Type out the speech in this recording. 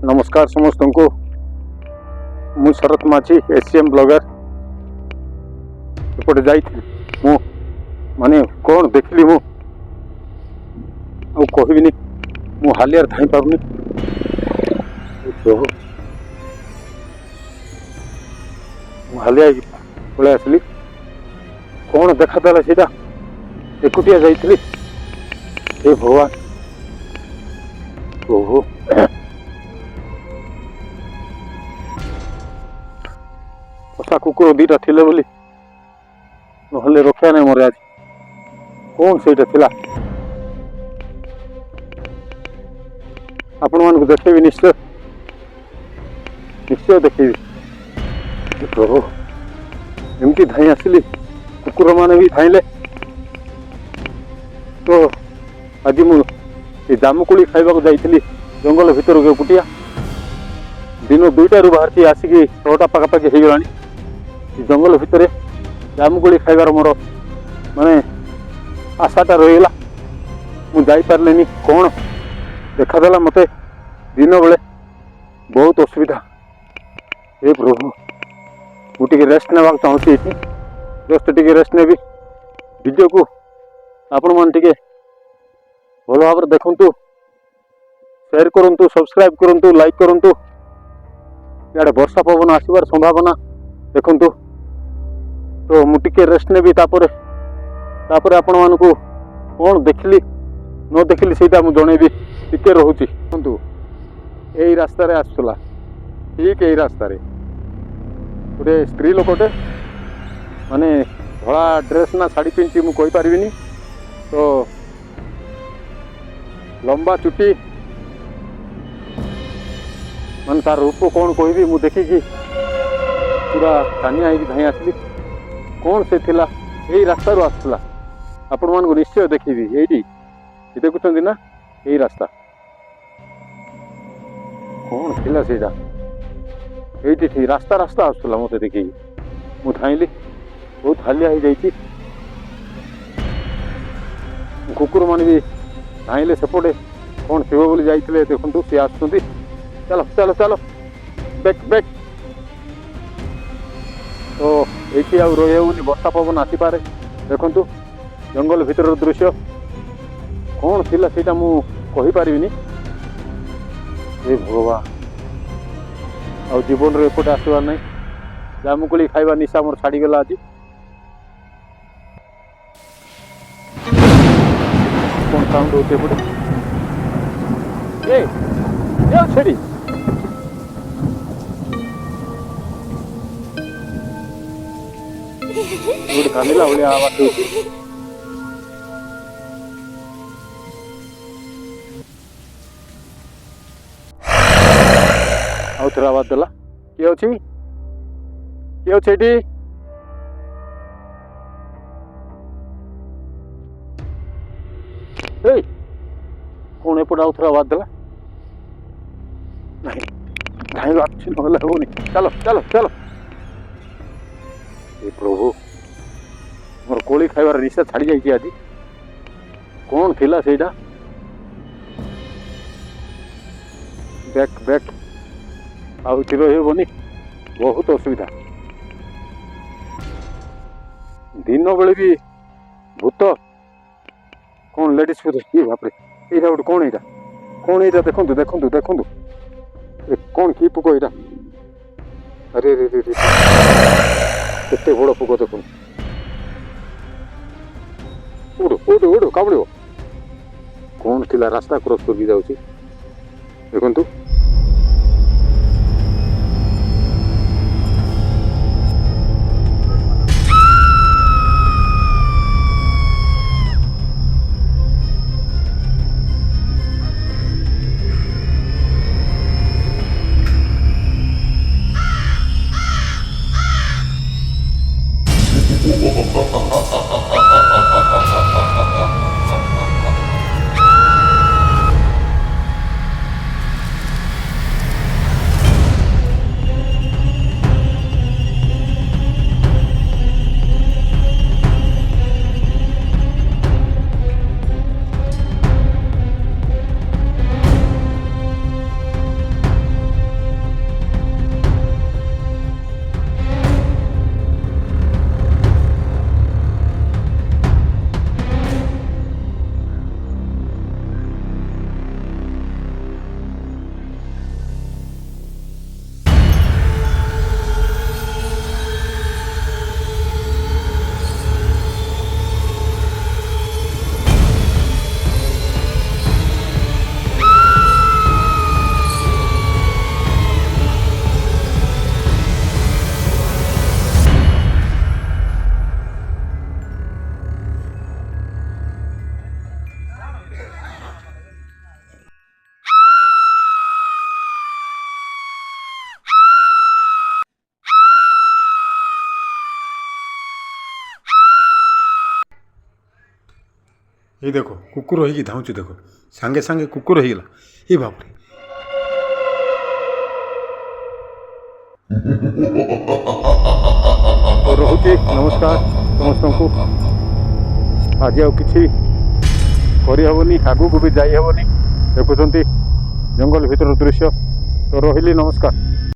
नमस्कार समस्त को मु शरत माची एसीएम ब्लॉगर एपटे जाइए माने कौन देखली मु कहबिनी मु हालियार थाई पारुनी हालिया पलि आसली कौन देखादेला सीटा एकुटिया जाइली हे भगवान ओहो पोषा कुकुर दीटा थिले बोली नहले रक्षा नहीं मोर आज कौन से आपण मान देखेबी निश्चय निश्चय देखेबी प्रभु एमती धाई आसली कुकुर माने भी धाइले तो आज मुझे जामुकोली खाइबा जाइली जंगल भितर के कुटिया दिन 2टारू बाहर आसिक 6टा पाखापाखि हो गला जंगल भितर जामुकोली खाइबार मोर माने आशाटा रहीगला मु जाई पारलेनी कौन देखादेला मते दिन बेले बहुत असुविधा हे प्रभु मुझे रेस्ट नेवा चाहूँगी ये जस्ट टी रेस्ट नेबी वीडियो को आपण मान टे भल भाव देखु शेयर करूँ सब्सक्राइब करूँ लाइक करूँ इे वर्षा पवन आसबार संभावना देखु तो मुझे रेस्ट नेबी तापर आपण मान को कौन देखली न देखली से जनईबी टिके रोचे यही रास्तार आसला ठीक यही रास्तार गोटे स्त्री लोकटे माने धला ड्रेस ना शाढ़ी पिंधि मुझे पारिनी तो लंबा चुटी मान तार रूप कौन कहबी मु देखिकी पूरा कानिया धाई आसली कौन से थिला यही रास्ता आसला आपण मान निश्चय देखी ये देखुं ना यही रास्ता कौन थिला सेटा ये रास्ता रास्ता आसला मत देखी मु धाइली बहुत हालिया हो जाइए कुकुर मान भी धाइले सेपटे कौन थी बोली जाइए देखु सी आसुँच चलो चलो चलो बैक बैक तो ये रही वर्षा पवन आसपे देखु जंगल भीतर दृश्य कौन थिला सेटा मु कहि पारिबिनी हे भगवान आ जीवन रे एपटे आसबार नहीं जामुकोली खाइबा निशा मोर छाड़ी गला आज कौन साउंड होते एपटे ए छेड़ी गोटे कांदिला भाया आवाज होती आउ थे आवाज देला किए अच्छी किए अच्छे कौन एपटे आउ थे आवाज देला नहीं धाइबा ना होनी चलो चलो चलो ये प्रभु मोर कोली खाइबार निशा छाड़ी जाइए आज कौन थिला सेटा बैक बैक आउ चिर हेबनी बहुत असुविधा दिन बेले भी भूत कौन लेडीज भूत ये बापरे यहाँ गोटे कौन यहाँ देखु देखु देखु कौन कि पुक यहाँ अरे रे रे केते बड़ पुक देखु उड़ उड़ उड़ कामुड़ कौन थिला रास्ता क्रॉस कर जाऊँगी देखु ये देखो कुकुर होगी धाऊँ देखो सांगे सांगे कुकुर होगा ये बाप रे तो रहुची नमस्कार समस्त को आज आउ कि करहबनी आगू को भी जाई हेबनी देखुंत जंगल भीतर दृश्य तो रही नमस्कार।